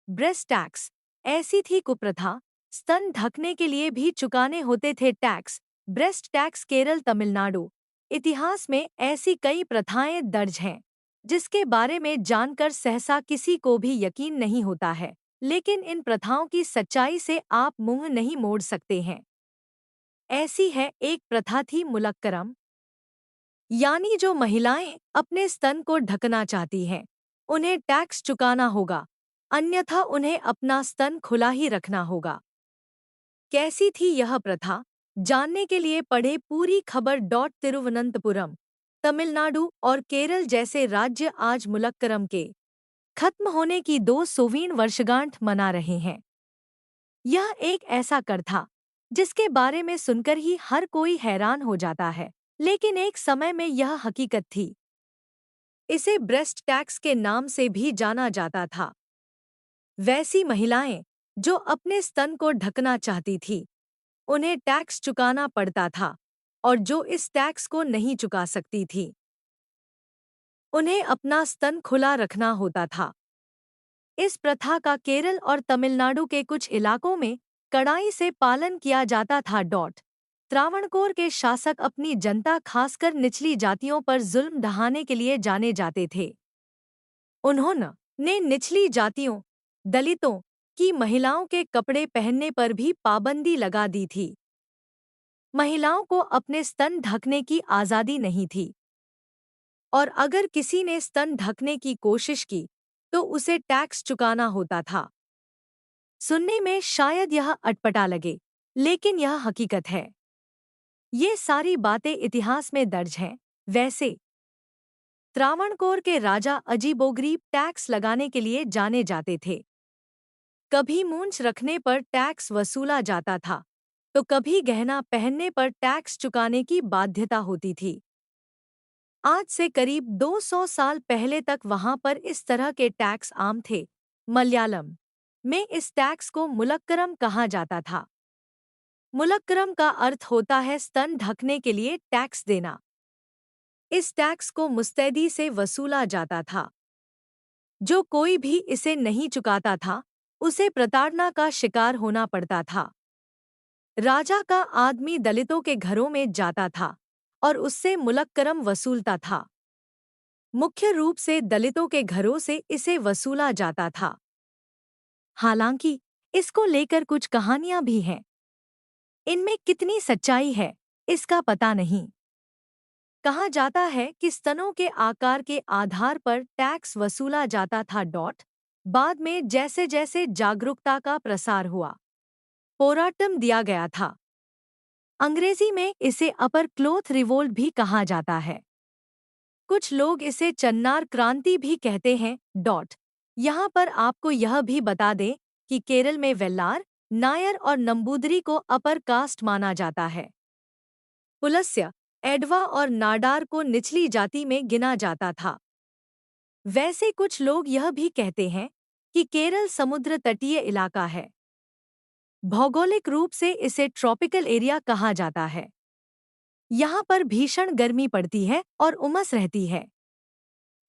Breast tax ऐसी थी कुप्रथा, स्तन ढकने के लिए भी चुकाने होते थे tax. Breast tax Kerala Tamil Nadu. इतिहास में ऐसी कई प्रथाएं दर्ज हैं जिसके बारे में जानकर सहसा किसी को भी यकीन नहीं होता है, लेकिन इन प्रथाओं की सच्चाई से आप मुंह नहीं मोड़ सकते हैं। ऐसी है एक प्रथा थी मुलक्करम, यानी जो महिलाएं अपने स्तन को ढकना चाहती हैं उन्हें टैक्स चुकाना होगा, अन्यथा उन्हें अपना स्तन खुला ही रखना होगा। कैसी थी यह प्रथा? जानने के लिए पढ़े पूरी खबर। तिरुवनंतपुरम, तमिलनाडु और केरल जैसे राज्य आज मुलक्करम के खत्म होने की 200वीं वर्षगांठ मना रहे हैं। यह एक ऐसा कर था जिसके बारे में सुनकर ही हर कोई हैरान हो जाता है, लेकिन एक समय में यह हकीकत थी। इसे ब्रेस्ट टैक्स के नाम से भी जाना जाता था। वैसी महिलाएं जो अपने स्तन को ढकना चाहती थी उन्हें टैक्स चुकाना पड़ता था, और जो इस टैक्स को नहीं चुका सकती थी उन्हें अपना स्तन खुला रखना होता था। इस प्रथा का केरल और तमिलनाडु के कुछ इलाकों में कड़ाई से पालन किया जाता था। त्रावणकोर के शासक अपनी जनता खासकर निचली जातियों पर जुल्म ढहाने के लिए जाने जाते थे। उन्होंने निचली जातियों, दलितों की महिलाओं के कपड़े पहनने पर भी पाबंदी लगा दी थी। महिलाओं को अपने स्तन ढकने की आज़ादी नहीं थी, और अगर किसी ने स्तन ढकने की कोशिश की तो उसे टैक्स चुकाना होता था। सुनने में शायद यह अटपटा लगे, लेकिन यह हकीकत है। ये सारी बातें इतिहास में दर्ज हैं। वैसे त्रावणकोर के राजा अजीबोगरीब टैक्स लगाने के लिए जाने जाते थे। कभी मूंछ रखने पर टैक्स वसूला जाता था, तो कभी गहना पहनने पर टैक्स चुकाने की बाध्यता होती थी। आज से करीब 200 साल पहले तक वहां पर इस तरह के टैक्स आम थे। मलयालम में इस टैक्स को मुलक्करम कहा जाता था। मुलक्करम का अर्थ होता है स्तन ढकने के लिए टैक्स देना। इस टैक्स को मुस्तैदी से वसूला जाता था। जो कोई भी इसे नहीं चुकाता था उसे प्रताड़ना का शिकार होना पड़ता था। राजा का आदमी दलितों के घरों में जाता था और उससे मुलक्करम वसूलता था। मुख्य रूप से दलितों के घरों से इसे वसूला जाता था। हालांकि इसको लेकर कुछ कहानियां भी हैं। इनमें कितनी सच्चाई है इसका पता नहीं। कहा जाता है कि स्तनों के आकार के आधार पर टैक्स वसूला जाता था। बाद में जैसे जैसे जागरूकता का प्रसार हुआ, पोराटम दिया गया था। अंग्रेजी में इसे अपर क्लोथ रिवोल्ट भी कहा जाता है। कुछ लोग इसे चन्नार क्रांति भी कहते हैं। यहाँ पर आपको यह भी बता दें कि केरल में वेल्लार, नायर और नंबूदरी को अपर कास्ट माना जाता है। पुलस्य, एडवा और नाडार को निचली जाति में गिना जाता था। वैसे कुछ लोग यह भी कहते हैं कि केरल समुद्र तटीय इलाका है। भौगोलिक रूप से इसे ट्रॉपिकल एरिया कहा जाता है। यहाँ पर भीषण गर्मी पड़ती है और उमस रहती है।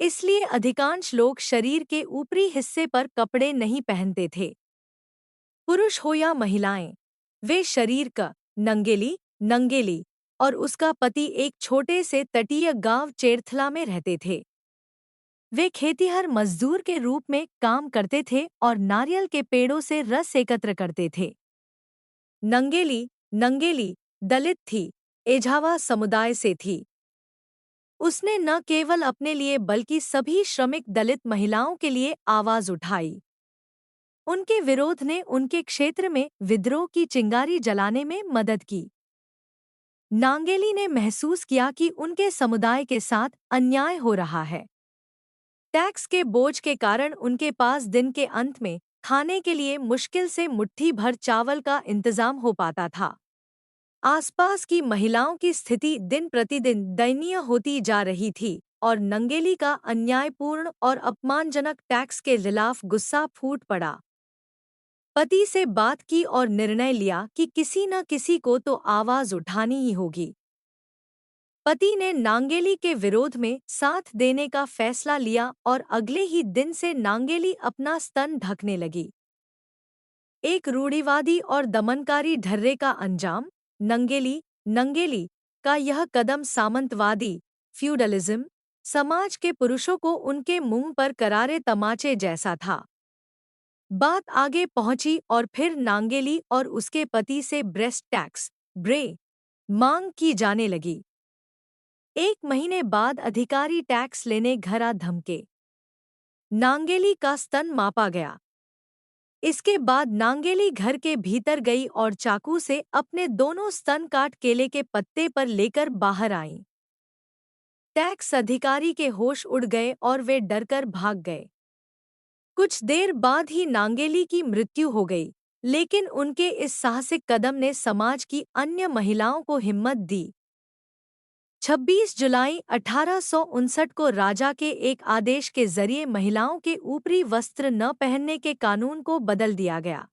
इसलिए अधिकांश लोग शरीर के ऊपरी हिस्से पर कपड़े नहीं पहनते थे। पुरुष हो या महिलाएं, वे शरीर का नंगेली और उसका पति एक छोटे से तटीय गांव चेरथला में रहते थे। वे खेतिहर मजदूर के रूप में काम करते थे और नारियल के पेड़ों से रस एकत्र करते थे। नंगेली दलित थी, एझावा समुदाय से थी। उसने न केवल अपने लिए बल्कि सभी श्रमिक दलित महिलाओं के लिए आवाज उठाई। उनके विरोध ने उनके क्षेत्र में विद्रोह की चिंगारी जलाने में मदद की। नांगेली ने महसूस किया कि उनके समुदाय के साथ अन्याय हो रहा है। टैक्स के बोझ के कारण उनके पास दिन के अंत में खाने के लिए मुश्किल से मुट्ठी भर चावल का इंतजाम हो पाता था। आसपास की महिलाओं की स्थिति दिन प्रतिदिन दयनीय होती जा रही थी और नंगेली का अन्यायपूर्ण और अपमानजनक टैक्स के खिलाफ गुस्सा फूट पड़ा। पति से बात की और निर्णय लिया कि किसी न किसी को तो आवाज उठानी ही होगी। पति ने नांगेली के विरोध में साथ देने का फैसला लिया और अगले ही दिन से नांगेली अपना स्तन ढकने लगी। एक रूढ़िवादी और दमनकारी ढर्रे का अंजाम। नंगेली नंगेली का यह कदम सामंतवादी फ्यूडलिज्म समाज के पुरुषों को उनके मुंह पर करारे तमाचे जैसा था। बात आगे पहुंची और फिर नांगेली और उसके पति से ब्रेस्ट टैक्स ब्रे मांग की जाने लगी। 1 महीने बाद अधिकारी टैक्स लेने घर आ धमके। नांगेली का स्तन मापा गया। इसके बाद नांगेली घर के भीतर गई और चाकू से अपने दोनों स्तन काट केले के पत्ते पर लेकर बाहर आईं। टैक्स अधिकारी के होश उड़ गए और वे डरकर भाग गए। कुछ देर बाद ही नांगेली की मृत्यु हो गई, लेकिन उनके इस साहसिक कदम ने समाज की अन्य महिलाओं को हिम्मत दी। 26 जुलाई 1859 को राजा के एक आदेश के जरिए महिलाओं के ऊपरी वस्त्र न पहनने के कानून को बदल दिया गया।